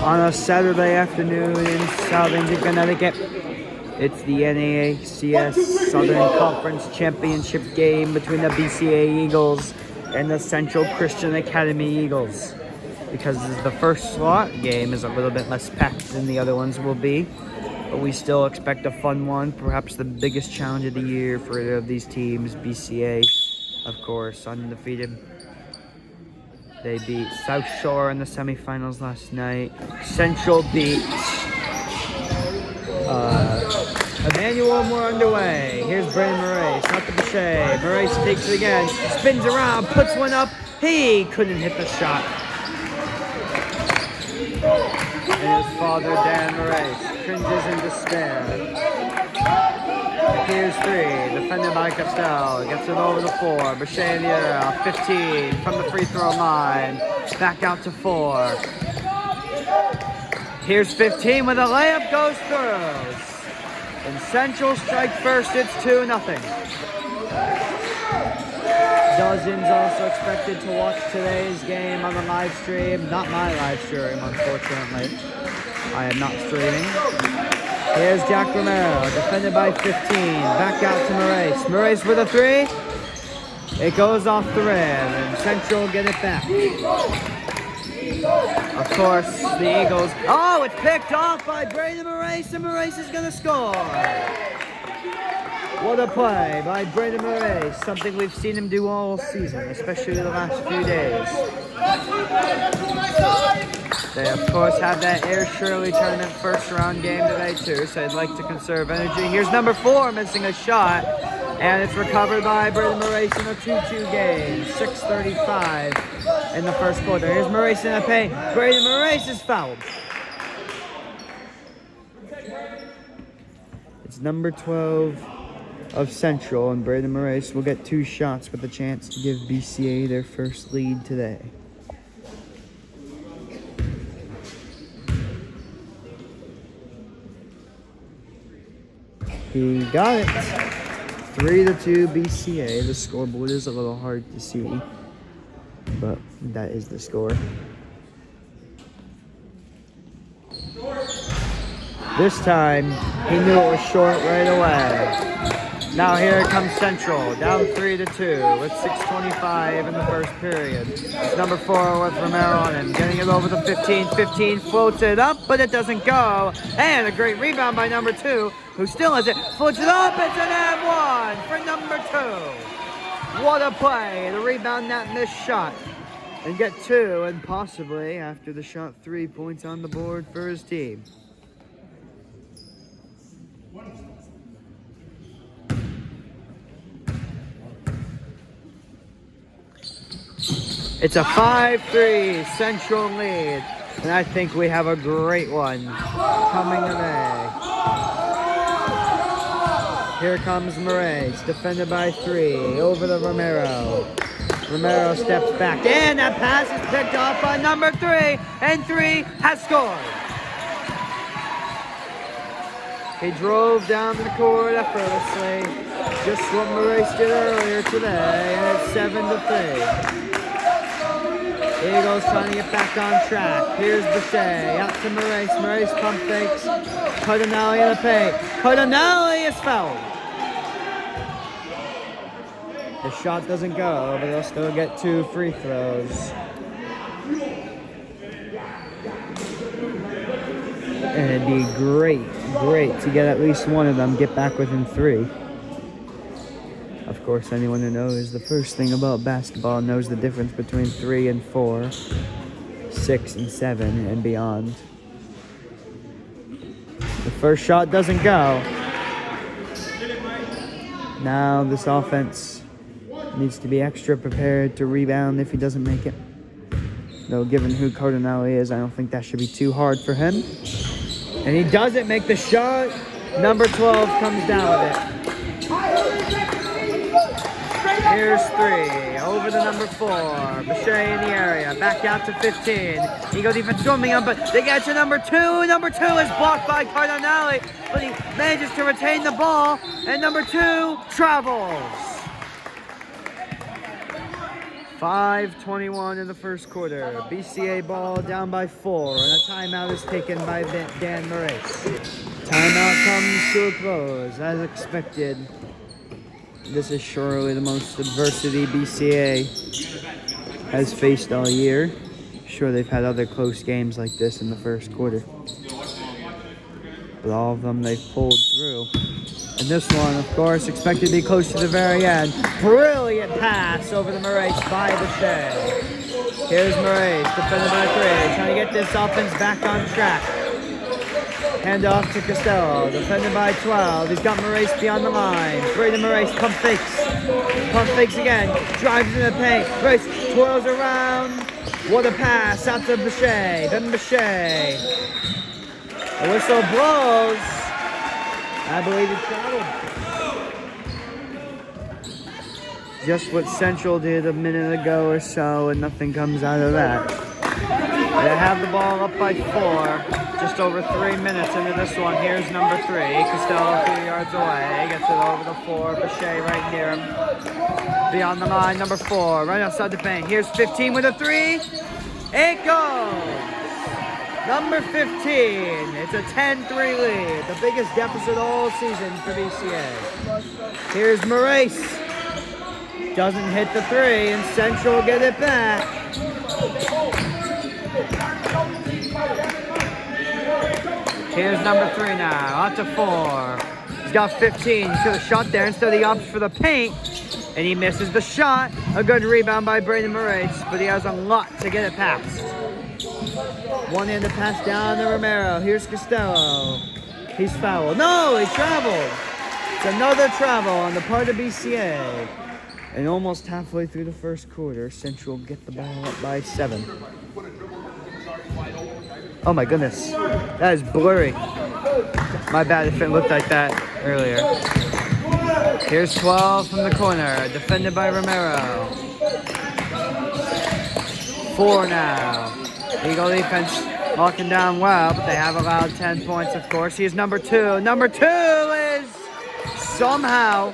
On a Saturday afternoon in Southington, Connecticut, it's the NACS Southern Conference Championship game between the BCA Eagles and the Central Christian Academy Eagles. Because the first slot game is a little bit less packed than the other ones will be, but we still expect a fun one, perhaps the biggest challenge of the year for either of these teams. BCA, of course, undefeated. They beat South Shore in the semifinals last night. Central beat Emmanuel. More underway. Here's Brandon Moraes, not the BCA. Moraes takes it again, spins around, puts one up. He couldn't hit the shot. And his father, Dan Moraes, cringes in despair. Here's 3, defended by Castell, gets it over the 4, Bichet in the air, 15 from the free throw line, back out to 4. Here's 15 with a layup, goes through. And Central strike first, it's 2-0. Dozens also expected to watch today's game on the live stream. Not my live stream, unfortunately. I am not streaming. Here's Jack Romero, defended by 15. Back out to Moraes. Moraes with a 3. It goes off the rim, and Central get it back. Of course, the Eagles. Oh, it's picked off by Brandon Moraes, and Moraes is going to score. What a play by Brandon Moraes. Something we've seen him do all season, especially the last few days. They, of course, have that Air Shirley Tournament first round game today, too, so I'd like to conserve energy. Here's number 4 missing a shot, and it's recovered by Brandon Moraes in a 2-2 game. 6:35 in the first quarter. Here's Moraes in the paint. Brandon Moraes is fouled. It's number 12 of Central, and Brandon Moraes will get 2 shots with a chance to give BCA their first lead today. He got it. 3-2 BCA. The scoreboard is a little hard to see, but that is the score. This time, he knew it was short right away. Now here comes Central, down 3-2 with 6:25 in the first period. It's number 4 with Romero on him, getting it over the 15. 15 floats it up, but it doesn't go. And a great rebound by number 2, who still has it. Floats it up, it's an and 1 for number 2. What a play, to rebound that missed shot and get 2, and possibly, after the shot, 3 points on the board for his team. It's a 5-3 Central lead, and I think we have a great one coming today. Here comes Moraes, defended by 3, over to Romero. Romero steps back, and that pass is picked off by number 3, and 3 has scored. He drove down the court effortlessly, just what Moraes did earlier today, and it's 7-3. Eagles trying to get back on track. Here's Bichet, out to Moraes. Moraes pump fakes. Cardinale in the paint. Cardinale is fouled. The shot doesn't go, but they'll still get 2 free throws. And it'd be great to get at least one of them, get back within 3. Of course, anyone who knows the first thing about basketball knows the difference between 3 and 4, 6 and 7, and beyond. The first shot doesn't go. Now this offense needs to be extra prepared to rebound if he doesn't make it. Though given who Cardinale is, I don't think that should be too hard for him. And he doesn't make the shot. Number 12 comes down with it. Here's 3, over to number 4, Bichet in the area, back out to 15. Eagle defense storming him, but they get to number 2. Number 2 is blocked by Cardinale, but he manages to retain the ball, and number 2 travels. 5:21 in the first quarter. BCA ball down by 4, and a timeout is taken by Dan Moraes. Timeout comes to a close, as expected. This is surely the most adversity BCA has faced all year. Sure, they've had other close games like this in the first quarter, but all of them they've pulled through. And this one, of course, expected to be close to the very end. Brilliant pass over to Moraes by BCA. Here's Moraes, defended by 3, trying to get this offense back on track. Hand off to Costello, defended by 12. He's got Moraes beyond the line. Brayden Moraes pump fakes. Pump fakes again. Drives in the paint. Moraes twirls around. What a pass out to BCA. Then BCA. The whistle blows. I believe it traveled. Just what Central did a minute ago or so, and nothing comes out of that. They have the ball up by 4. Just over 3 minutes into this one. Here's number 3. Costello a few yards away. Gets it over the 4. BCA right near him. Beyond the line, number 4. Right outside the paint. Here's 15 with a 3. It goes! Number 15. It's a 10-3 lead. The biggest deficit all season for BCA. Here's Moraes. Doesn't hit the 3, and Central get it back. Here's number 3 now, on to 4. He's got 15. He should have shot there. Instead he opts for the paint, and he misses the shot. A good rebound by Brayden Moraes, but he has a lot to get it past. One-handed pass down to Romero. Here's Costello. He's fouled. No, he traveled. It's another travel on the part of BCA. And almost halfway through the first quarter, Central get the ball up by 7. Oh my goodness, that is blurry. My bad if it looked like that earlier. Here's 12 from the corner, defended by Romero. 4 now. Eagle defense locking down well, but they have allowed 10 points, of course. Here's number 2. Number 2 is somehow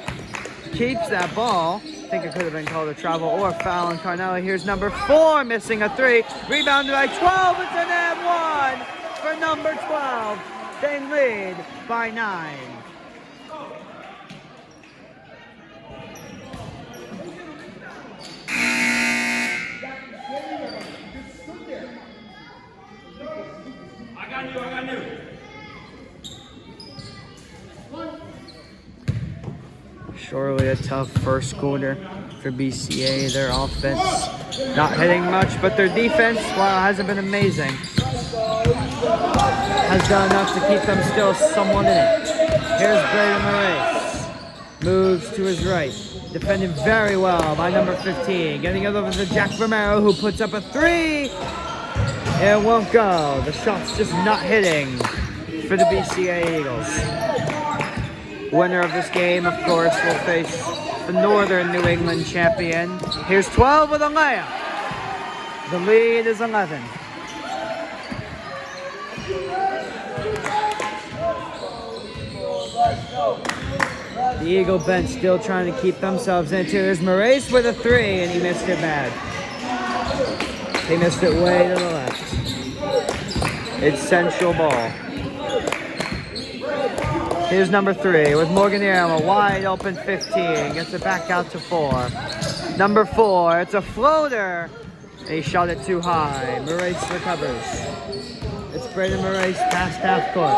keeps that ball. I think it could have been called a travel or a foul on Carnelli. Here's number 4 missing a 3. Rebounded by 12. It's an and 1 for number 12. They lead by 9. I got you. Surely a tough first quarter for BCA. Their offense not hitting much, but their defense, while it hasn't been amazing, has done enough to keep them still somewhat in it. Here's Brayden Moraes. Moves to his right. Defended very well by number 15. Getting it over to Jack Romero, who puts up a 3. It won't go. The shot's just not hitting for the BCA Eagles. Winner of this game, of course, will face the Northern New England champion. Here's 12 with a layup. The lead is 11. The Eagle bench still trying to keep themselves into. Here's Moraes with a 3, and he missed it bad. He missed it way to the left. It's Central ball. Here's number 3 with Morgan Aaron, a wide open 15. Gets it back out to 4. Number 4, it's a floater. He shot it too high. Moraes recovers. It's Brayden Moraes past half court.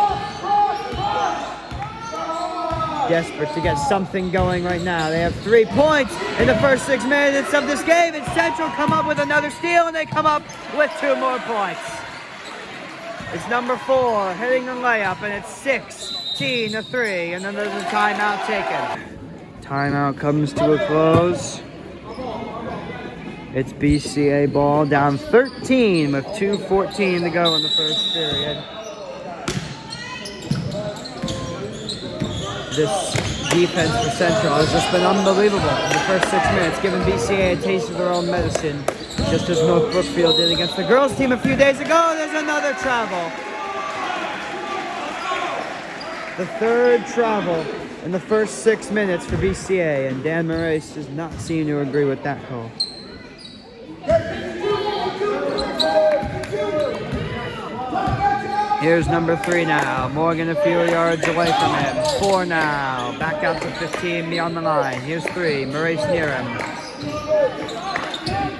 Desperate to get something going right now. They have 3 points in the first 6 minutes of this game. And Central come up with another steal, and they come up with 2 more points. It's number 4 hitting the layup, and it's 16-3, and then there's a timeout taken. Timeout comes to a close. It's BCA ball down 13 with 2:14 to go in the first period. This defense for Central has just been unbelievable in the first 6 minutes, giving BCA a taste of their own medicine, just as North Brookfield did against the girls team a few days ago. There's another travel. The 3rd travel in the first 6 minutes for BCA, and Dan Moraes does not seem to agree with that call. Here's number 3 now. Morgan a few yards away from him. 4 now. Back out to 15 beyond the line. Here's 3. Murray's near him.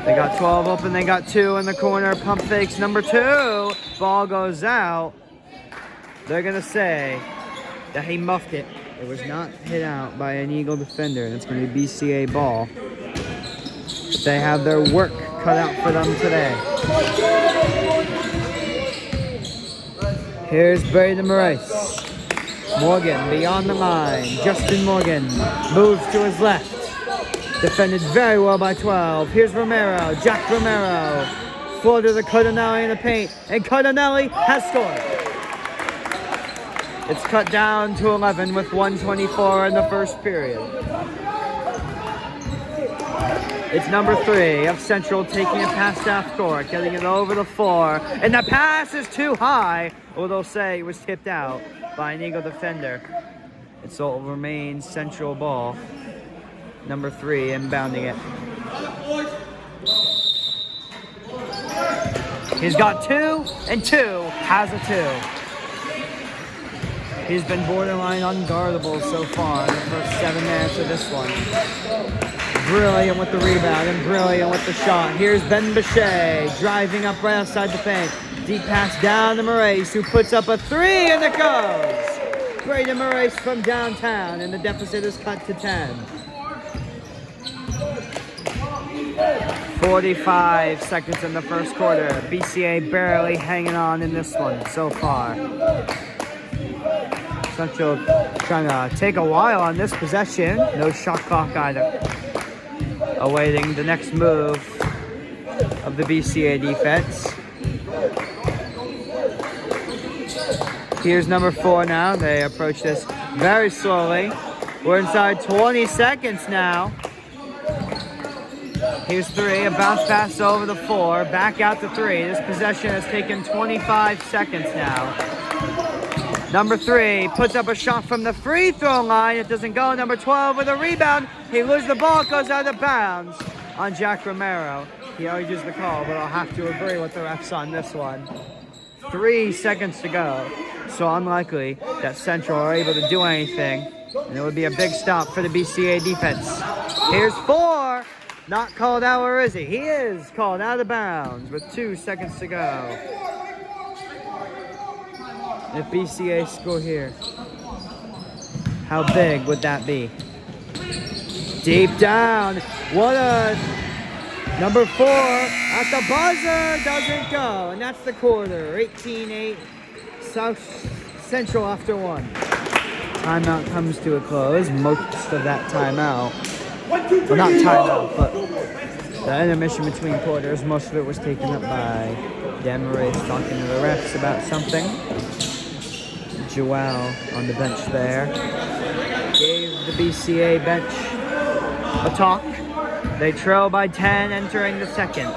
They got 12 open. They got 2 in the corner. Pump fakes number 2. Ball goes out. They're going to say that he muffed it. It was not hit out by an Eagle defender. And it's going to be BCA ball. But they have their work cut out for them today. Here's Braden Moraes. Morgan beyond the line. Justin Morgan moves to his left. Defended very well by 12. Here's Romero. Jack Romero. Floater to Cardinelli in the paint. And Cardinelli has scored. It's cut down to 11 with 1:24 in the first period. It's number 3 of Central taking it past half court, getting it over the 4. And the pass is too high. Or they'll say it was tipped out by an Eagle defender. It so will remain Central ball. Number 3 inbounding it. He's got 2 and 2 has a 2. He's been borderline unguardable so far in the first 7 minutes of this one. Brilliant with the rebound and brilliant with the shot. Here's Ben Bechet driving up right outside the paint. Deep pass down to Moraes, who puts up a 3 and it goes. Braden Moraes from downtown, and the deficit is cut to 10. 45 seconds in the first quarter. BCA barely hanging on in this one so far. Central trying to take a while on this possession. No shot clock either. Awaiting the next move of the BCA defense. Here's number 4 now. They approach this very slowly. We're inside 20 seconds now. Here's 3, a bounce pass over the 4, back out to 3. This possession has taken 25 seconds now. Number 3 puts up a shot from the free throw line. It doesn't go. Number 12 with a rebound. He loses the ball, goes out of bounds on Jack Romero. He argues the call, but I'll have to agree with the refs on this one. 3 seconds to go. So unlikely that Central are able to do anything. And it would be a big stop for the BCA defense. Here's 4. Not called out, or is he? He is called out of bounds with 2 seconds to go. If BCA score here, how big would that be? Deep down. What a... Number 4 at the buzzer doesn't go. And that's the quarter. 18-8. South Central after 1. Timeout comes to a close. Most of that timeout. Well, not timeout, but the intermission between quarters. Most of it was taken up by Dan Moraes talking to the refs about something. Joel on the bench there gave the BCA bench a talk. They trail by 10 entering the second.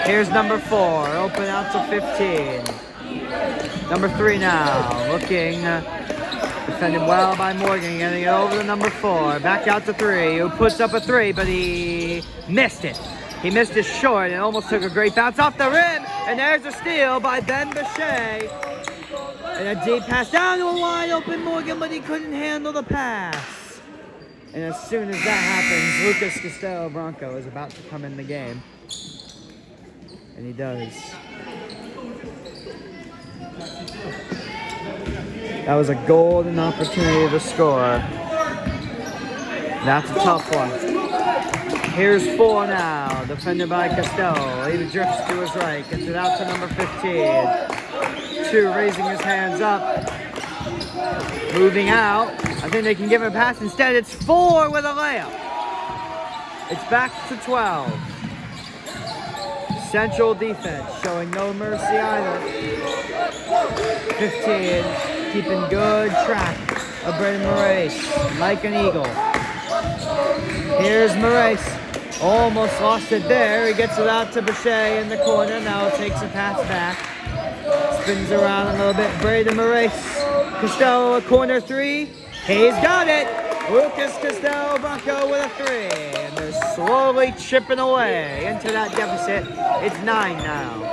Here's number 4, open out to 15. Number 3 now, looking, defended well by Morgan, getting it over to number 4. Back out to 3, who puts up a 3, but he missed it. He missed it short and almost took a great bounce off the rim. And there's a steal by Ben Bechet. And a deep pass down to a wide open Morgan, but he couldn't handle the pass. And as soon as that happens, Lucas Costello Bronco is about to come in the game. And he does. That was a golden opportunity to score. That's a tough one. Here's 4 now, defended by Costello. He drifts to his right, gets it out to number 15. 2 raising his hands up. Moving out. I think they can give him a pass. Instead, it's 4 with a layup. It's back to 12. Central defense showing no mercy either. 15, keeping good track of Braden Moraes, like an eagle. Here's Moraes. Almost lost it there. He gets it out to Bechet in the corner. Now takes a pass back. Spins around a little bit. Braden Moraes. Costello, a corner 3. He's got it. Lucas Costello Bronco with a 3. And they're slowly chipping away into that deficit. It's 9 now.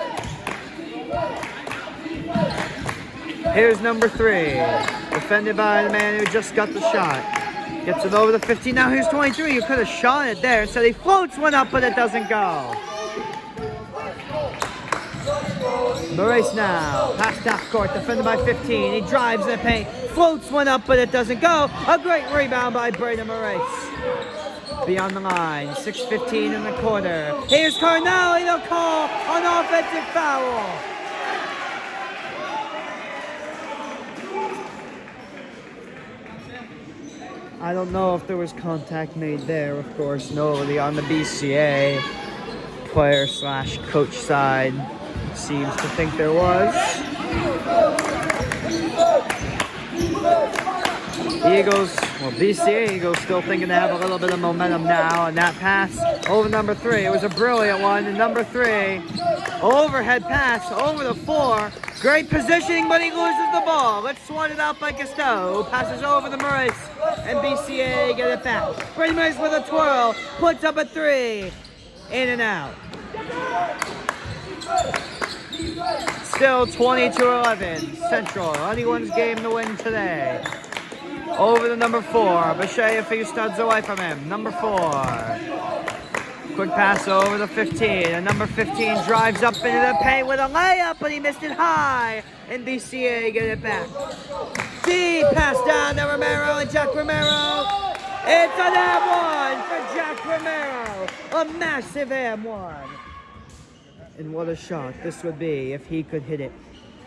Here's number 3. Defended by the man who just got the shot. Gets it over the 15. Now here's 23. You could have shot it there. So he floats one up, but it doesn't go. Maurice now. Pass half court. Defended by 15. He drives in the paint. Floats one up, but it doesn't go. A great rebound by Braden Maurice. Beyond the line. 6:15 in the quarter. Here's Carnelli. They'll call an offensive foul. I don't know if there was contact made there, of course. Nobody on the BCA player slash coach side seems to think there was. The Eagles, well, BCA Eagles still thinking they have a little bit of momentum now, and that pass over number 3. It was a brilliant one, and number 3, overhead pass over the floor. Great positioning, but he loses the ball. Let's swat it out by Costello, who passes over to Maurice, and BCA get it back. Brady Maurice with a twirl, puts up a 3, in and out. Still 22-11, Central, anyone's game to win today. Over to number 4, Bashea a few studs away from him. Number 4. Quick pass over the 15, and number 15 drives up into the paint with a layup, but he missed it high, and BCA get it back. Deep pass down to Romero, and Jack Romero. It's an M1 for Jack Romero, a massive M1. And what a shot this would be if he could hit it.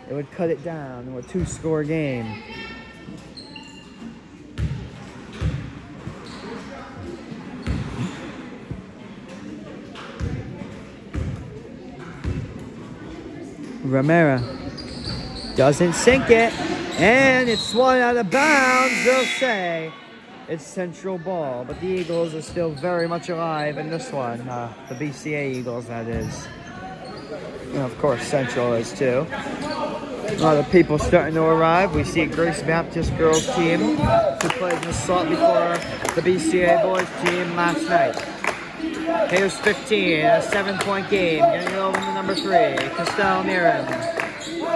It would cut it down to a 2-score game. Romero doesn't sink it, and it's swung out of bounds. They'll say it's Central ball, but the Eagles are still very much alive in this one. The BCA Eagles, that is. And of course, Central is too. A lot of people starting to arrive. We see Grace Baptist girls team who played in the slot before the BCA boys team last night. Here's 15, a 7-point game. Getting it over to number 3, Costello near him.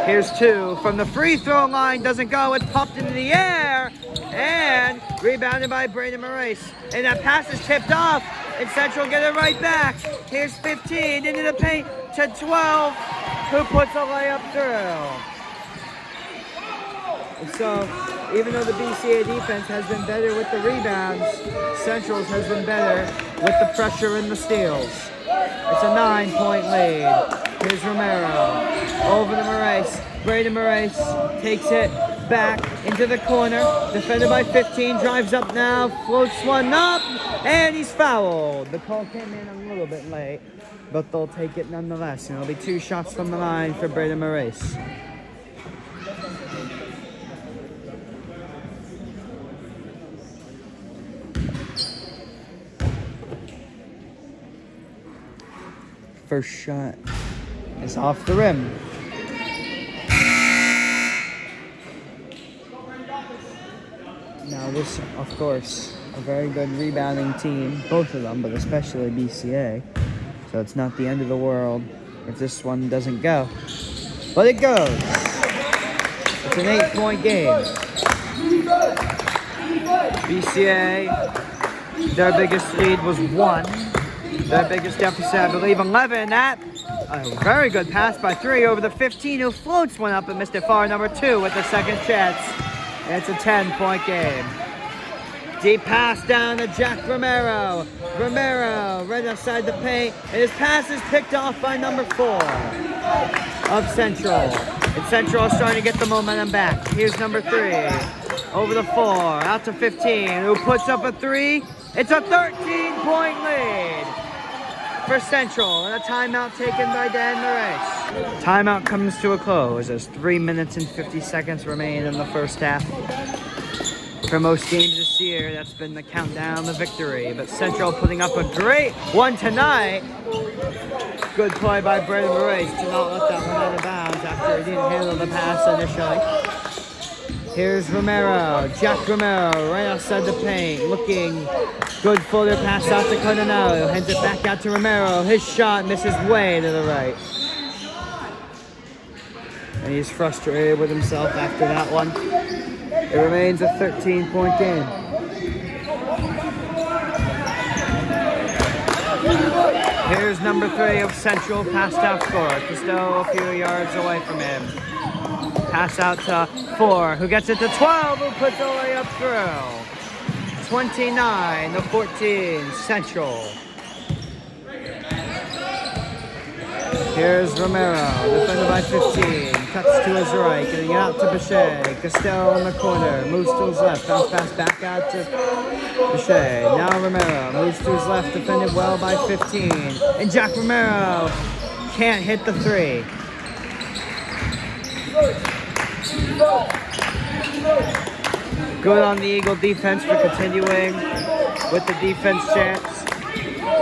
Here's 2 from the free throw line. Doesn't go. It's popped into the air. And rebounded by Braden Maurice. And that pass is tipped off. And Central get it right back. Here's 15 into the paint to 12. Who puts a layup through? And so, even though the BCA defense has been better with the rebounds, Central's has been better with the pressure and the steals. It's a 9-point lead. Here's Romero. Over to Maurice. Braden Maurice takes it back into the corner. Defended by 15. Drives up now. Floats one up. And he's fouled. The call came in a little bit late, but they'll take it nonetheless. And it'll be 2 shots from the line for Braden Maurice. First shot is off the rim. Now this, of course, a very good rebounding team, both of them, but especially BCA. So it's not the end of the world if this one doesn't go. But it goes. It's an 8-point game. BCA, their biggest lead was 1. Their biggest deficit, I believe, 11. That, a very good pass by 3 over the 15, who floats one up and missed it far. Number 2 with the second chance. And it's a 10-point game. Deep pass down to Jack Romero. Romero right outside the paint. And his pass is picked off by number 4 of Central. And Central is starting to get the momentum back. Here's number 3. Over the 4. Out to 15. Who puts up a 3? It's a 13-point lead for Central, and a timeout taken by Dan Maurice. Timeout comes to a close as 3 minutes and 50 seconds remain in the first half. For most games this year, that's been the countdown to victory, but Central putting up a great one tonight. Good play by Braden Maurice to not let that one out of bounds after he didn't handle the pass initially. Here's Romero, Jack Romero, right outside the paint, looking good floater pass out to Cardinale, hands it back out to Romero, his shot misses way to the right. And he's frustrated with himself after that one. It remains a 13-point game. Here's number 3 of Central, passed out score. Costello a few yards away from him. Pass out to 4, who gets it to 12, who puts the way up through. 29-14, Central. Here's Romero, defended by 15. Cuts to his right, getting it out to Bichet. Costello in the corner, moves to his left. Bounce pass back out to Bichet. Now Romero moves to his left, defended well by 15. And Jack Romero can't hit the 3. Good on the Eagle defense for continuing with the defense chance.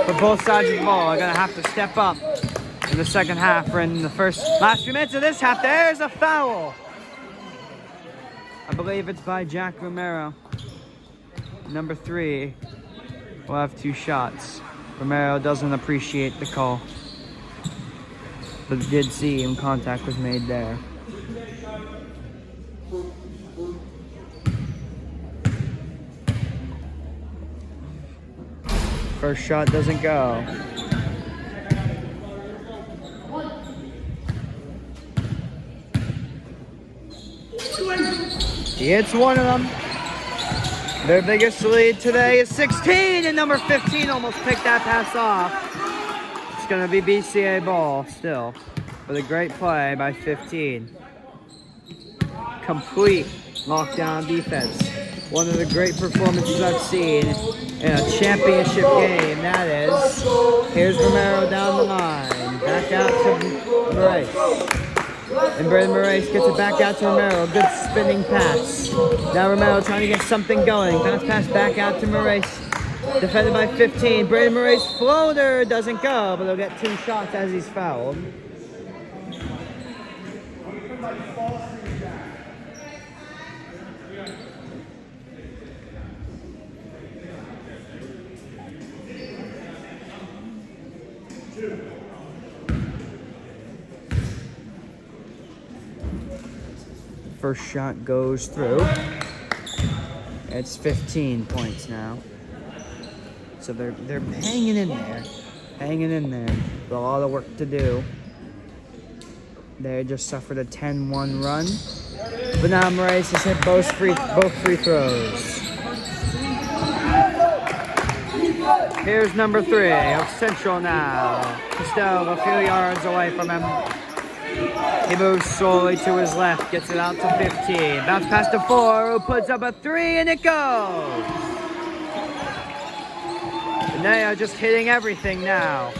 For both sides of the ball are going to have to step up in the second half or in the last few minutes of this half. There's a foul. I believe it's by Jack Romero. Number 3 will have 2 shots. Romero doesn't appreciate the call, but did see him contact was made there. First shot doesn't go. He hits one of them. Their biggest lead today is 16, and number 15 almost picked that pass off. It's going to be BCA ball still, with a great play by 15. Complete lockdown defense. One of the great performances I've seen in a championship game, that is. Here's Romero down the line. Back out to Moraes. And Brandon Moraes gets it back out to Romero. Good spinning pass. Now Romero trying to get something going. Bounce pass back out to Moraes. Defended by 15. Brandon Moraes' floater doesn't go, but he'll get 2 shots as he's fouled. First shot goes through. It's 15 points now. So they're hanging in there. Hanging in there. With a lot of work to do. They just suffered a 10-1 run. But now Moraes has hit both free throws. Here's number 3 of Central now. Costello a few yards away from him. He moves slowly to his left, gets it out to 15. Bounce pass to 4, who puts up a 3, and it goes. And they are just hitting everything now.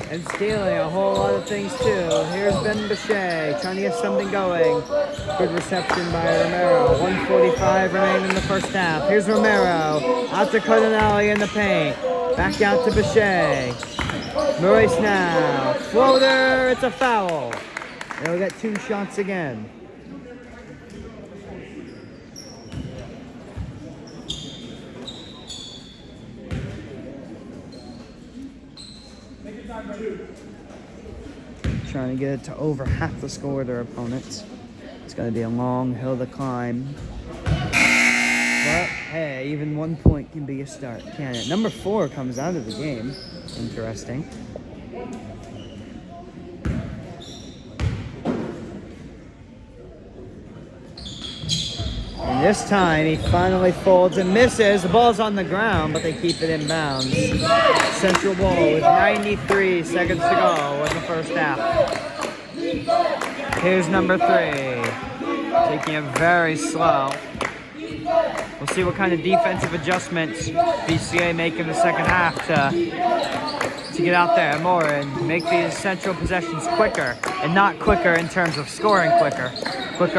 And stealing a whole lot of things too. Here's Ben Bichet trying to get something going. Good reception by Romero. 1:45 remaining in the first half. Here's Romero out to Cardinale in the paint. Back out to Bichet. Moraes now. Floater, it's a foul. They'll get 2 shots again. Trying to get it to over half the score of their opponents. It's going to be a long hill to climb. But, hey, even 1 point can be a start, can it? Number 4 comes out of the game. Interesting. And this time, he finally folds and misses. The ball's on the ground, but they keep it in bounds. Central ball with 93 seconds to go in the first half. Here's number 3. Taking it very slow. We'll see what kind of defensive adjustments BCA make in the second half to get out there more and make these Central possessions quicker, and not quicker in terms of scoring quicker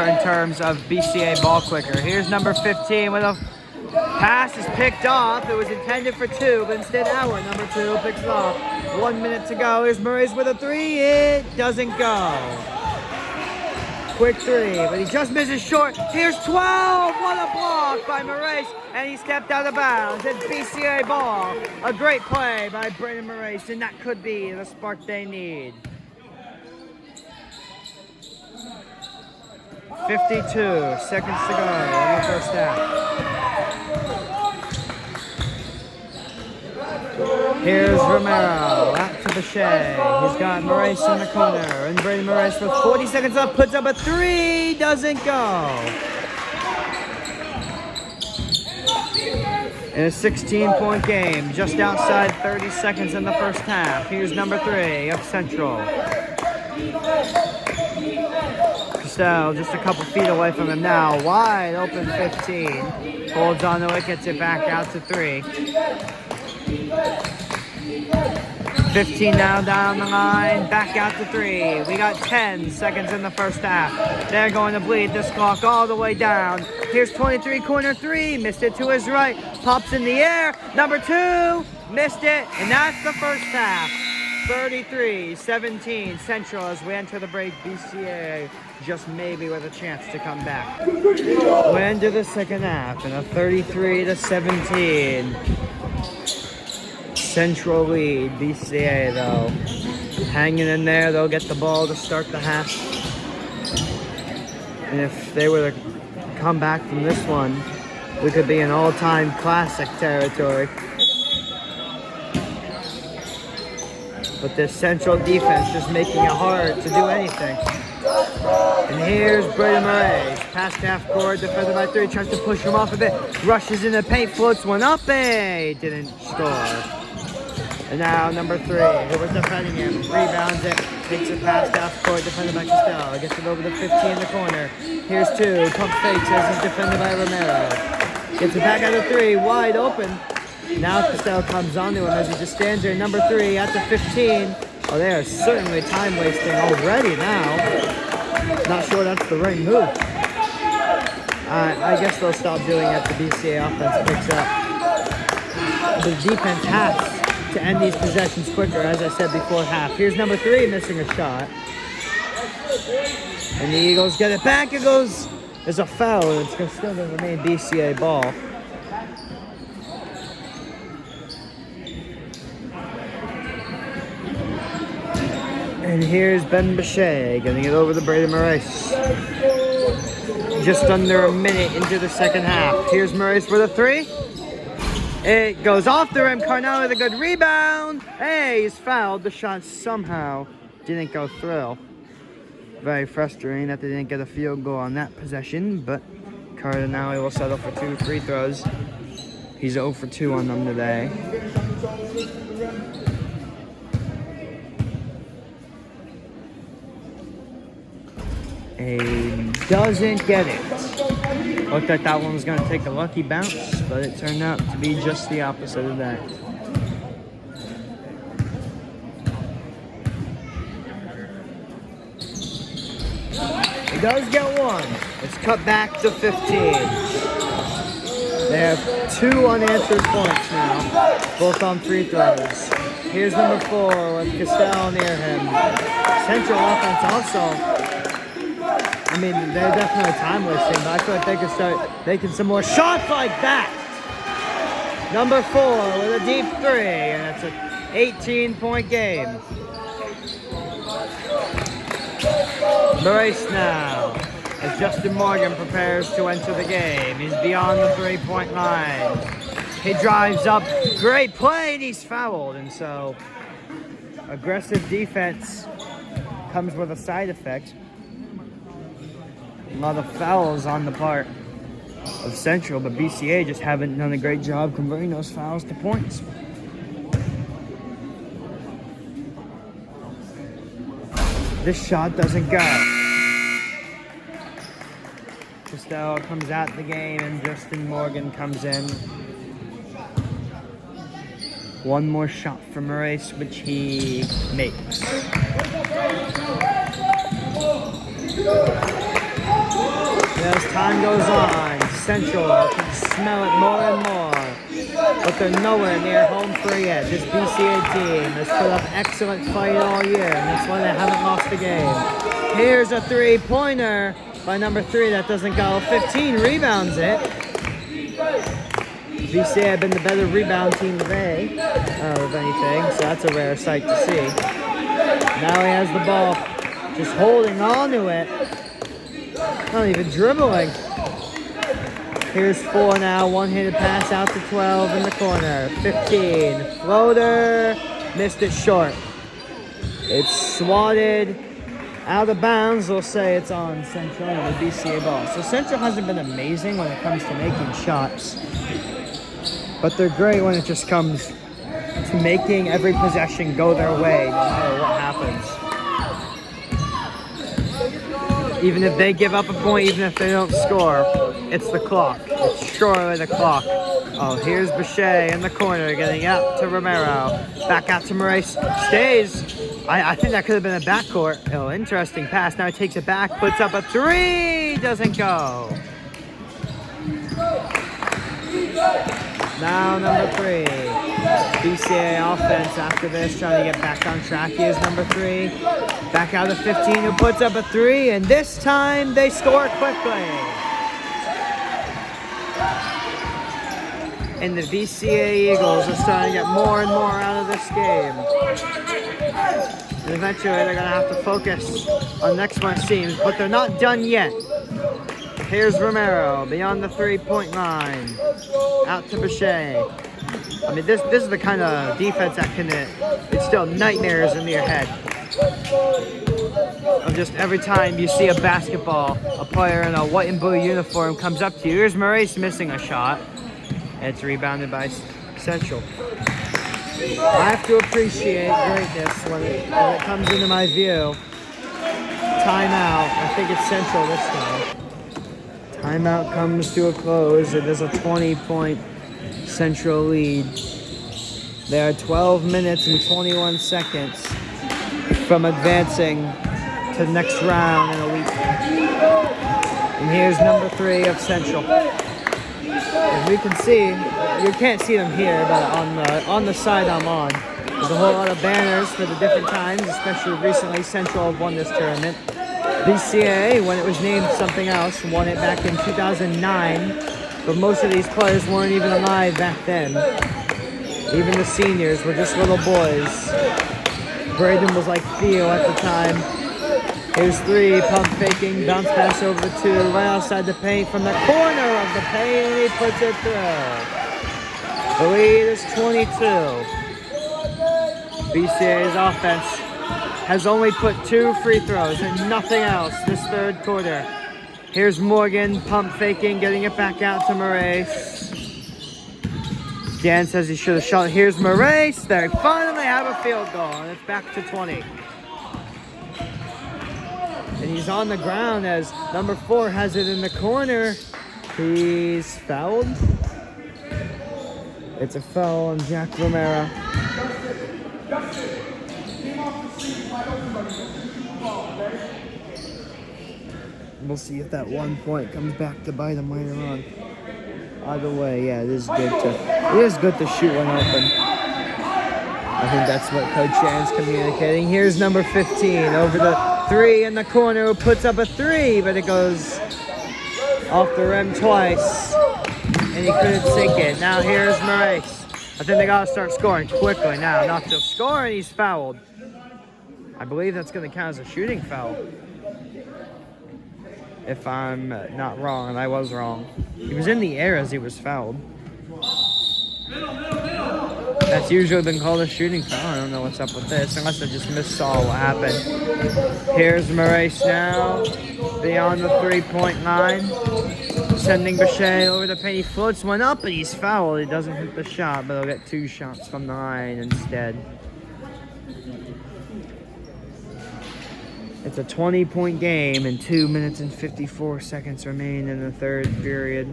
in terms of BCA ball quicker. Here's number 15 with a pass is picked off. It was intended for 2, but instead our number 2 picks it off. 1 minute to go. Here's Moraes with a 3. It doesn't go. Quick 3, but he just misses short. Here's 12. What a block by Moraes, and he stepped out of bounds. It's BCA ball. A great play by Brandon Moraes, and that could be the spark they need. 52 seconds to go in the first half. Here's Romero, out to Bechet. He's got Moraes in the corner, and Brady Moraes with 40 seconds left puts up a three, doesn't go. In a 16-point game, just outside 30 seconds in the first half. Here's number 3 of Central. Castell just a couple feet away from him now. Wide open 15. Holds on to it, gets it back out to 3. 15 now down the line, back out to 3. We got 10 seconds in the first half. They're going to bleed this clock all the way down. Here's 23, corner 3, missed it to his right, pops in the air. Number 2, missed it, and that's the first half. 33-17 Central as we enter the break. BCA just maybe with a chance to come back. We enter the second half in a 33-17 Central lead. BCA though hanging in there. They'll get the ball to start the half, and if they were to come back from this one, we could be in all-time classic territory. But this Central defense just making it hard to do anything. And here's Brady Moraes, past half court, defended by 3, tries to push him off a bit, rushes in the paint, floats one up, didn't score. And now number 3, who was defending him, rebounds it, takes it past half court, defended by Castell, gets it over to 15 in the corner. Here's 2, pump fakes as he's defended by Romero. Gets it back out of 3, wide open. Now Castell comes onto him as he just stands there. Number 3 at the 15. Oh, they are certainly time wasting already now. Not sure that's the right move. I guess they'll stop doing it. The BCA offense picks up. The defense has to end these possessions quicker, as I said before half. Here's number 3 missing a shot. And the Eagles get it back. It goes. There's a foul, and it's still going to remain BCA ball. And here's Ben Bechet getting it over to Brady Moraes. Just under a minute into the second half. Here's Moraes for the 3. It goes off the rim. Carnell with a good rebound. Hey, he's fouled. The shot somehow didn't go through. Very frustrating that they didn't get a field goal on that possession, but Cardinale will settle for 2 free throws. He's 0 for 2 on them today. Doesn't get it. Looked like that one was going to take a lucky bounce, but it turned out to be just the opposite of that. He does get one. It's cut back to 15. They have 2 unanswered points now, both on free throws. Here's number 4 with Castell near him. Central offense also. I mean, they're definitely time wasting, but I feel like they could start making some more shots like that. Number 4 with a deep 3, and it's an 18-point game. Moraes now, as Justin Morgan prepares to enter the game. He's beyond the 3-point line. He drives up, great play, and he's fouled. And so, aggressive defense comes with a side effect. A lot of fouls on the part of Central, but BCA just haven't done a great job converting those fouls to points. This shot doesn't go. Castell comes out the game and Justin Morgan comes in. One more shot from Moraes, which he makes. As time goes on, Central can smell it more and more, but they're nowhere near home free yet. This BCA team has put up excellent fight all year, and that's why they haven't lost a game. Here's a 3-pointer by number 3 that doesn't go. 15 rebounds it. BCA have been the better rebound team today, of anything, so that's a rare sight to see. Now he has the ball, just holding on to it. Not even dribbling. Here's 4 now. One-handed pass out to 12 in the corner. 15. Floater. Missed it short. It's swatted out of bounds. They'll say it's on Central and the BCA ball. So Central hasn't been amazing when it comes to making shots. But they're great when it just comes to making every possession go their way, no matter what happens. Even if they give up a point, even if they don't score, it's the clock. It's surely the clock. Oh, here's BCA in the corner, getting out to Romero. Back out to Moraes. Stays. I think that could have been a backcourt. Oh, interesting pass. Now he takes it back, puts up a 3. Doesn't go. Now number 3. BCA offense after this, trying to get back on track. Here's number 3. Back out to 15, who puts up a 3, and this time they score quickly. And the BCA Eagles are starting to get more and more out of this game. And eventually they're going to have to focus on the next one, it seems, but they're not done yet. Here's Romero beyond the 3-point line. Out to BCA. I mean, this is the kind of defense that can instill nightmares into your head. Of just every time you see a basketball, a player in a white and blue uniform comes up to you. Here's Moraes missing a shot. It's rebounded by Central. I have to appreciate greatness when it comes into my view. Timeout. I think it's Central this time. Timeout comes to a close. It is a 20-point Central lead. They are 12 minutes and 21 seconds from advancing to the next round in a week. And here's number 3 of Central. As we can see, you can't see them here, but on the side I'm on, there's a whole lot of banners for the different times, especially recently Central have won this tournament. BCA, when it was named something else, won it back in 2009, but most of these players weren't even alive back then. Even the seniors were just little boys. Braden was like Theo at the time. Here's 3, pump faking, bounce pass over the 2, right outside the paint from the corner of the paint, and he puts it through. The lead is 22. BCA's offense has only put 2 free throws and nothing else this third quarter. Here's Morgan, pump faking, getting it back out to Moraes. Dan says he should have shot. Here's Moraes. They finally have a field goal, and it's back to 20. And he's on the ground as number 4 has it in the corner. He's fouled. It's a foul on Jack Romero. We'll see if that 1 point comes back to bite him later on. Either way, yeah, it is good to shoot one open. I think that's what Coach Jan's communicating. Here's number 15 over the 3 in the corner, who puts up a 3, but it goes off the rim twice, and he couldn't sink it. Now here's Moraes. I think they gotta start scoring quickly now. Not to score, and he's fouled. I believe that's gonna count as a shooting foul. If I'm not wrong, and I was wrong. He was in the air as he was fouled. That's usually been called a shooting foul. I don't know what's up with this, unless I just missaw what happened. Here's Moraes now, beyond the 3-point line. Sending BCA over the paint. He floats one up, and he's fouled. He doesn't hit the shot, but he'll get 2 shots from the line instead. It's a 20-point game, and 2 minutes and 54 seconds remain in the third period.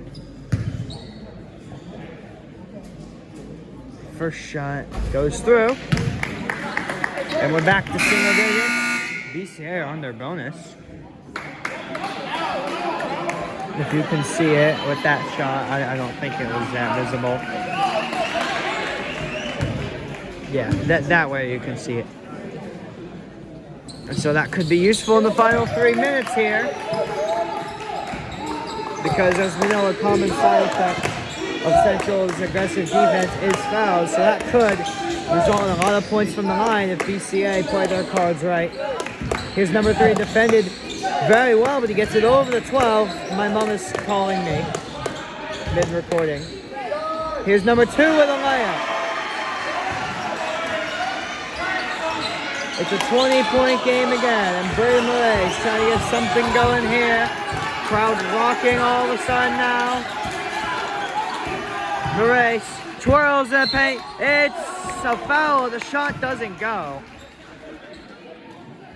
First shot goes through. And we're back to single digits. BCA are on their bonus. If you can see it with that shot, I don't think it was that visible. Yeah, that way you can see it. And so that could be useful in the final 3 minutes here. Because as we know, a common side effect of Central's aggressive defense is fouls. So that could result in a lot of points from the line if BCA play their cards right. Here's number 3 defended very well, but he gets it over the 12. My mom is calling me mid-recording. Here's number 2 with a layup. It's a 20-point game again, and Braden Murray's trying to get something going here. Crowd rocking all of a sudden now. Murray twirls the paint. It's a foul. The shot doesn't go.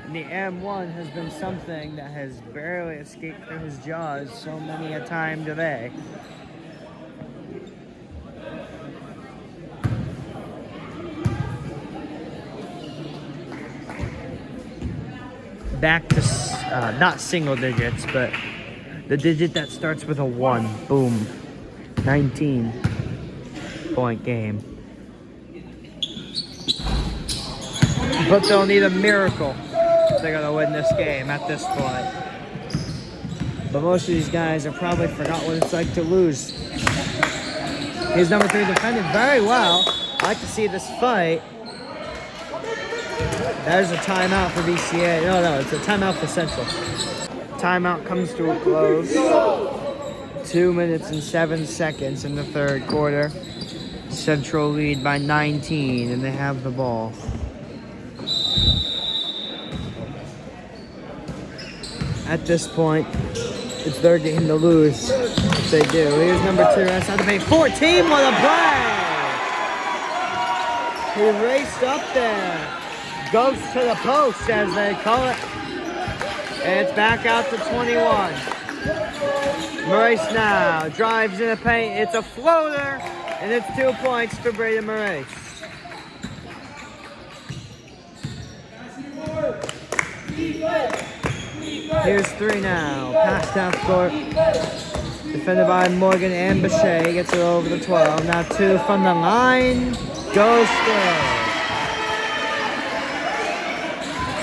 And the M1 has been something that has barely escaped through his jaws so many a time today. Back to, not single digits, but the digit that starts with a 1. Boom. 19-point game. But they'll need a miracle if they're going to win this game at this point. But most of these guys have probably forgot what it's like to lose. Here's number 3 defended very well. I like to see this fight. There's a timeout for BCA. No, it's a timeout for Central. Timeout comes to a close. 2 minutes and 7 seconds in the third quarter. Central lead by 19, and they have the ball. At this point, it's their game to lose if they do. Here's number 2, that's how to pay 14, what a play! He raced up there. Goes to the post, as they call it. And it's back out to 21. Moraes now drives in the paint. It's a floater, and it's 2 points for Braden Moraes. Here's 3 now. Pass half court. Defended by Morgan and BCA. Gets it over the 12. Now 2 from the line. Goes through.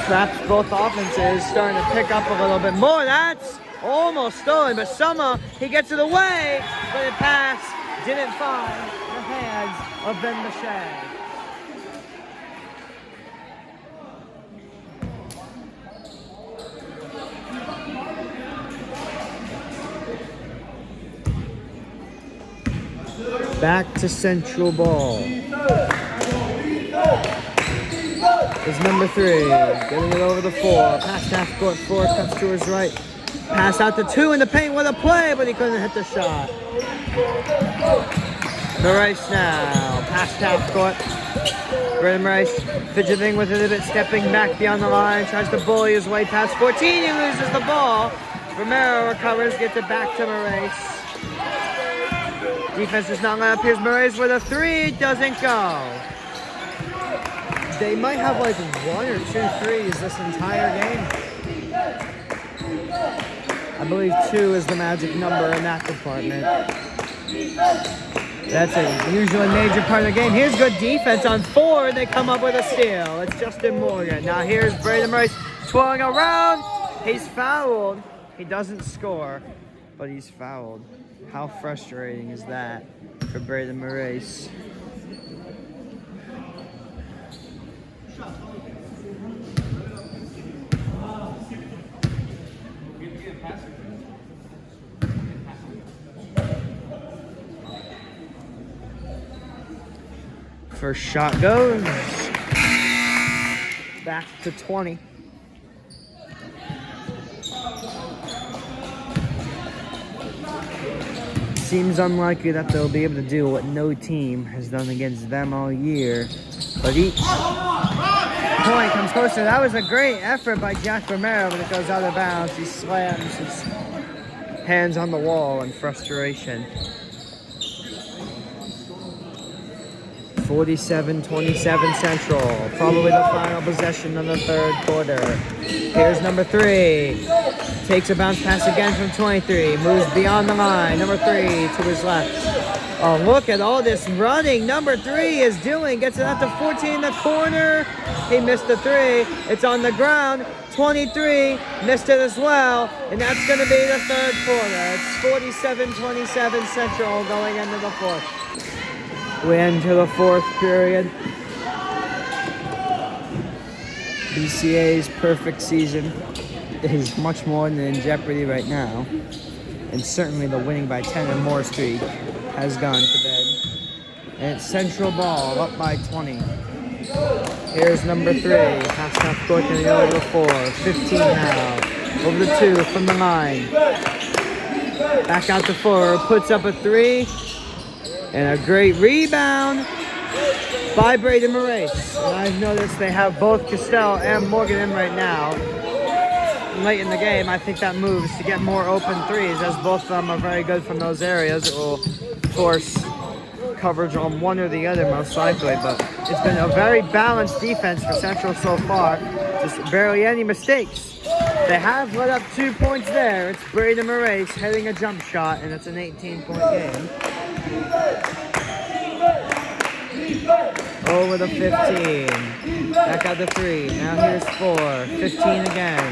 Traps both offenses, starting to pick up a little bit more. That's almost stolen, but somehow he gets it away, but the pass didn't find the hands of Ben Mache. Back to Central ball. Is number 3, getting it over the 4. Pass half court, 4 cuts to his right. Pass out to 2 in the paint with a play, but he couldn't hit the shot. Moraes now, past half court. Braden Moraes fidgeting with it a bit, stepping back beyond the line, tries to bully his way past 14. He loses the ball. Romero recovers, gets it back to Moraes. Defense is not lined up. Here's Moraes with a 3, doesn't go. They might have like 1 or 2 threes this entire game. I believe 2 is the magic number in that department. That's a usually major part of the game. Here's good defense on 4, and they come up with a steal. It's Justin Morgan. Now here's Braden Moraes twirling around. He's fouled. He doesn't score, but he's fouled. How frustrating is that for Braden Moraes? First shot goes. Back to 20. Seems unlikely that they'll be able to do what no team has done against them all year. But each point comes closer. That was a great effort by Jack Romero, but it goes out of bounds. He slams his hands on the wall in frustration. 47-27 Central. Probably the final possession of the third quarter. Here's number 3. Takes a bounce pass again from 23. Moves beyond the line. Number 3 to his left. Oh, look at all this running. Number 3 is doing. Gets it out to 14 in the corner. He missed the 3. It's on the ground. 23 missed it as well. And that's going to be the third quarter. It's 47-27 Central going into the fourth. We enter the fourth period. BCA's perfect season is much more than in jeopardy right now. And certainly the winning by 10 or more streak has gone to bed. And it's Central ball, up by 20. Here's number 3, past half court to the over 4, 15 now. Over the 2 from the line. Back out to 4, puts up a 3. And a great rebound by Braden Moraes. And I've noticed they have both Castell and Morgan in right now. Late in the game, I think that moves to get more open threes, as both of them are very good from those areas. It will force coverage on one or the other most likely, but it's been a very balanced defense for Central so far. Just barely any mistakes. They have let up 2 points there. It's Braden Moraes hitting a jump shot, and it's an 18-point game. Over the 15. Back out to 3. Now here's 4. 15 again.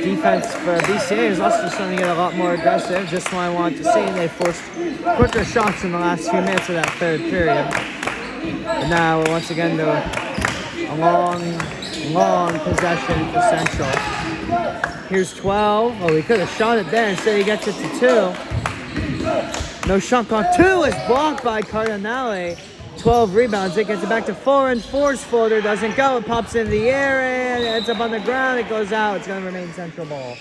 Defense for BCA is also starting to get a lot more aggressive. Just what I want to see. They forced quicker shots in the last few minutes of that third period. And now we're once again to a long possession for Central. Here's 12. Oh, he could have shot it there. Instead he gets it to 2. No shot on 2 is blocked by Cardinale. 12 rebounds. It gets it back to 4, and 4's floater doesn't go. It pops in the air and it ends up on the ground. It goes out. It's going to remain Central ball.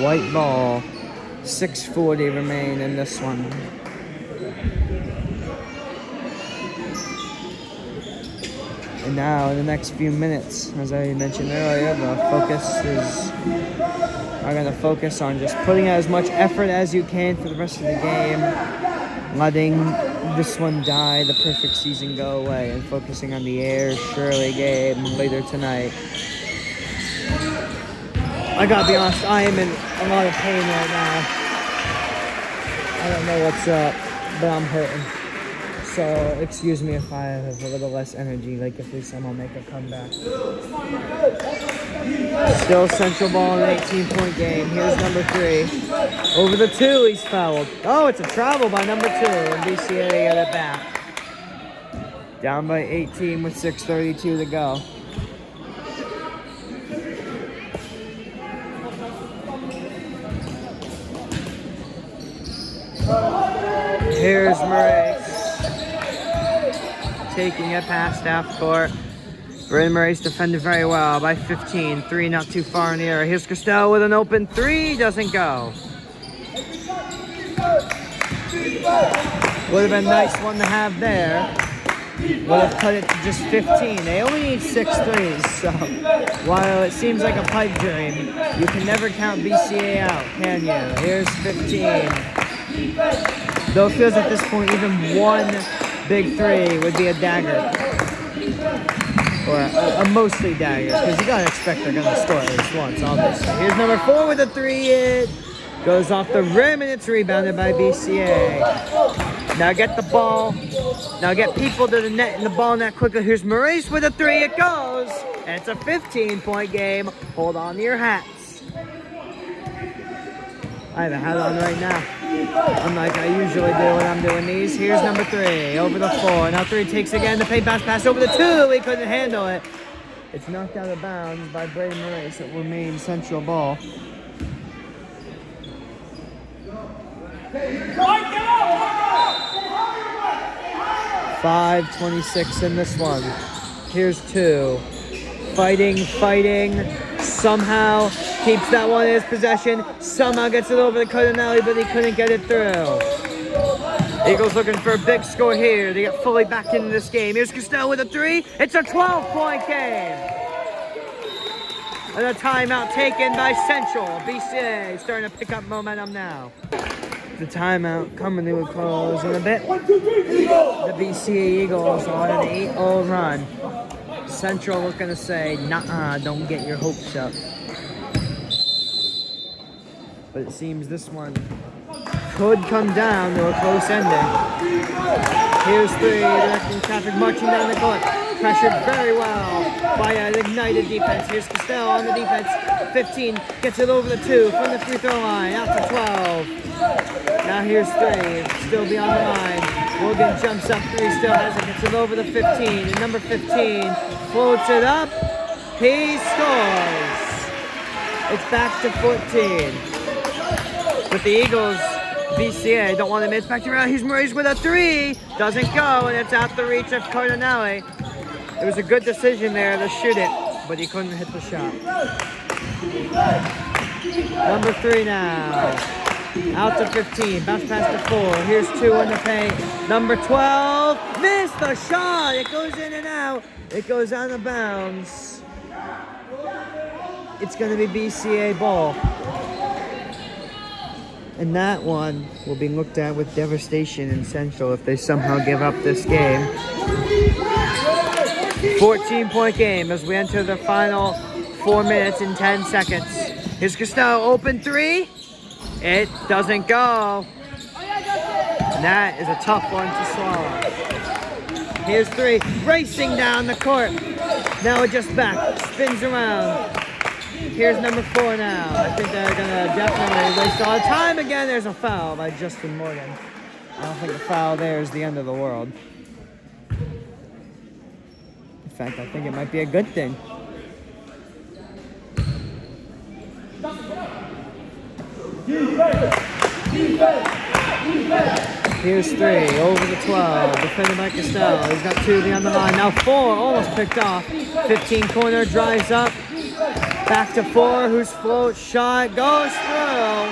White ball. 6:40 remain in this one. And now, in the next few minutes, as I mentioned earlier, the focus are going to focus on just putting out as much effort as you can for the rest of the game, letting this one die, the perfect season go away, and focusing on the Air Shirley game later tonight. I gotta be honest, I am in a lot of pain right now. I don't know what's up, but I'm hurting. So, excuse me if I have a little less energy, like if we somehow make a comeback. Still Central ball, an 18-point game. Here's number 3. Over the 2, he's fouled. Oh, it's a travel by number 2, and BCA get it back. Down by 18 with 6:32 to go. Here's Moraes. Taking it past half court. Braden Moraes defended very well by 15. 3 not too far in the air. Here's Castell with an open 3. Doesn't go. Would have been a nice one to have there. Would have cut it to just 15. They only need 6 threes, so while it seems like a pipe dream, you can never count BCA out, can you? Here's 15. Though it feels at this point even one big 3 would be a dagger. Or a mostly dagger, because you gotta expect they're gonna score at least once, obviously. Here's number 4 with a 3. It goes off the rim, and it's rebounded by BCA. Now get the ball. Now get people to the net and the ball net quickly. Here's Moraes with a 3. It goes. And it's a 15-point game. Hold on to your hats. I have a hat on right now. Unlike I usually do when I'm doing these. Here's number 3 over the 4. Now 3 takes again the paint pass over the 2. He couldn't handle it. It's knocked out of bounds by Braden Moraes. It remains Central ball. 5:26 in this one. Here's 2. Fighting. Somehow keeps that one in his possession. Somehow gets it over to Cardinale, but he couldn't get it through. Eagles looking for a big score here. They get fully back into this game. Here's Castell with a 3. It's a 12-point game. And a timeout taken by Central. BCA starting to pick up momentum now. The timeout coming to a close in a bit. The BCA Eagles on an 8-0 run. Central looking to say, nah, don't get your hopes up. But it seems this one could come down to a close ending. Here's 3, directing traffic marching down the court. pressured very well by an ignited defense. Here's Costello on the defense. 15, gets it over the 2 from the free throw line, out to 12. Now here's 3, still beyond the line. Morgan jumps up 3, still has it, gets it over the 15. And number 15 floats it up. He scores. It's back to 14. But the Eagles, BCA, don't want to miss. Back to around. Here's Maurice with a 3. Doesn't go, and it's out the reach of Cardinale. It was a good decision there to shoot it, but he couldn't hit the shot. Number 3 now. Out to 15. Bounce pass to 4. Here's 2 in the paint. Number 12. Missed the shot. It goes in and out. It goes out of bounds. It's going to be BCA ball. And that one will be looked at with devastation in Central if they somehow give up this game. 14-point game as we enter the final 4 minutes and 10 seconds. Here's Costello, open 3. It doesn't go. And that is a tough one to swallow. Here's 3, racing down the court. Now it just back, spins around. Here's number 4 now. I think they're gonna definitely waste all the time again. There's a foul by Justin Morgan. I don't think a foul there is the end of the world. In fact, I think it might be a good thing. Here's 3, over the 12, defended by Costello. He's got 2 beyond the line. Now 4, almost picked off. 15 corner, drives up. Back to 4, whose float shot goes through.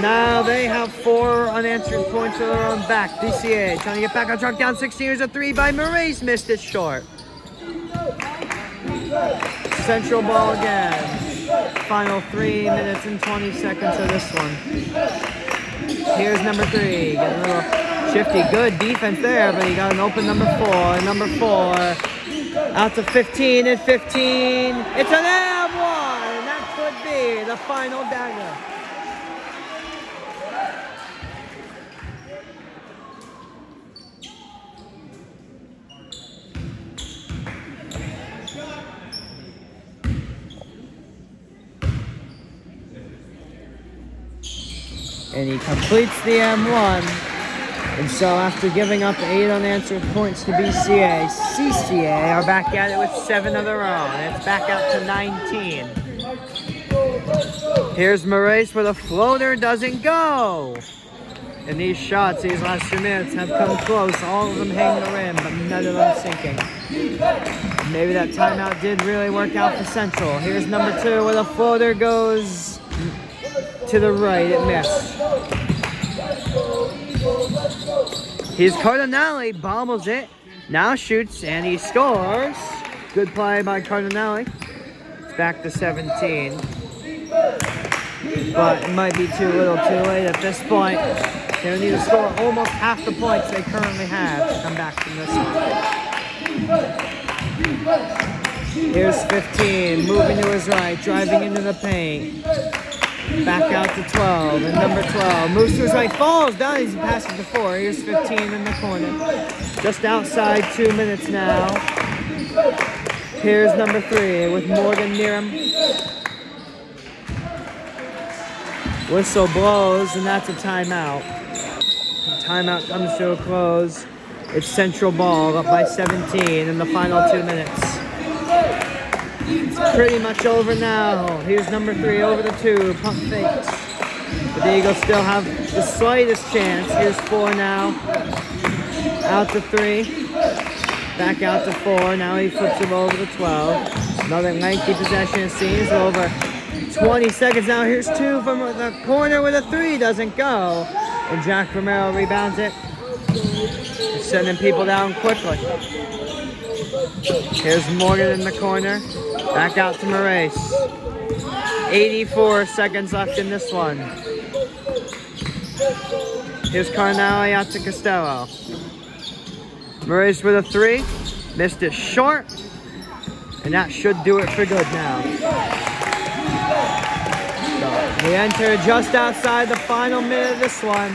Now they have 4 unanswered points of their own back. BCA trying to get back on track, down 16. Here's a 3 by Maurice, missed it short. Central ball again. Final 3 minutes and 20 seconds of this one. Here's number 3, getting a little shifty. Good defense there, but he got an open number 4. Number 4. Out to 15 and 15. It's an and one. That could be the final dagger. And he completes the M1. And so after giving up 8 unanswered points to BCA, CCA are back at it with 7 of their own. It's back out to 19. Here's Maurice with a floater, doesn't go. And these shots, these last 2 minutes, have come close. All of them hang the rim, but none of them sinking. Maybe that timeout did really work out for Central. Here's number 2 with a floater, goes to the right, it missed. Here's Cardinale, bobbles it, now shoots, and he scores. Good play by Cardinale. It's back to 17. But it might be too little too late at this point. They'll need to score almost half the points they currently have to come back from this one. Here's 15, moving to his right, driving into the paint. Back out to 12, and number 12 moves to his right, falls down, he passes to 4. Here's 15 in the corner. Just outside 2 minutes now. Here's number 3 with Morgan near him. Whistle blows, and that's a timeout. The timeout comes to a close. It's Central ball, up by 17 in the final 2 minutes. It's pretty much over now. Here's number 3 over the 2, pump fakes. But the Eagles still have the slightest chance. Here's 4 now. Out to 3. Back out to 4. Now he flips him over to 12. Another lengthy possession, it seems. Over 20 seconds now. Here's 2 from the corner with a 3. Doesn't go. And Jack Romero rebounds it. He's sending people down quickly. Here's Morgan in the corner. Back out to Maurice. 84 seconds left in this one. Here's Cardinale out to Costello. Maurice with a 3. Missed it short. And that should do it for good now. So we enter just outside the final minute of this one.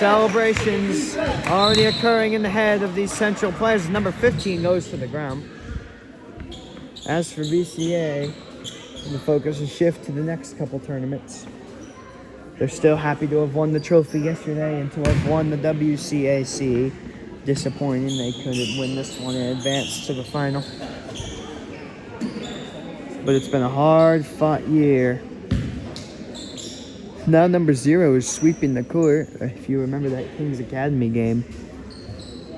Celebrations already occurring in the head of these Central players. Number 15 goes to the ground. As for BCA, the focus will shift to the next couple tournaments. They're still happy to have won the trophy yesterday and to have won the WCAC. Disappointing they couldn't win this one and advance to the final. But it's been a hard-fought year. Now number 0 is sweeping the court. If you remember that Kings Academy game,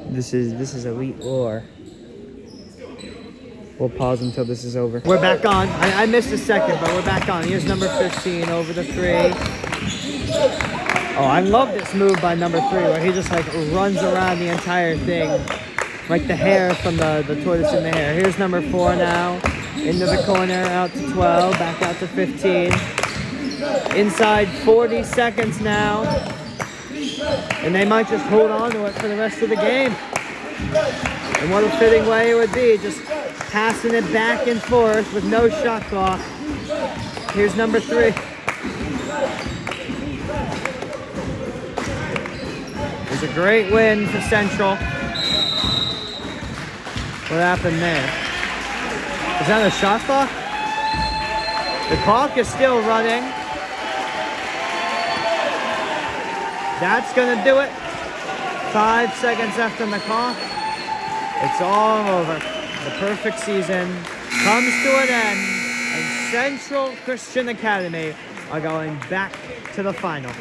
this is Elite War. We'll pause until this is over. We're back on. I missed a second, but we're back on. Here's number 15 over the 3. Oh, I love this move by number 3 where he just like runs around the entire thing. Like the hair from the tortoise in the hair. Here's number 4 now. Into the corner, out to 12, back out to 15. Inside 40 seconds now. And they might just hold on to it for the rest of the game. And what a fitting way it would be, just passing it back and forth with no shot clock. Here's number 3. It was a great win for Central. What happened there? Is that a shot clock? The clock is still running. That's gonna do it. 5 seconds left on the clock. It's all over. The perfect season comes to an end, and Central Christian Academy are going back to the final.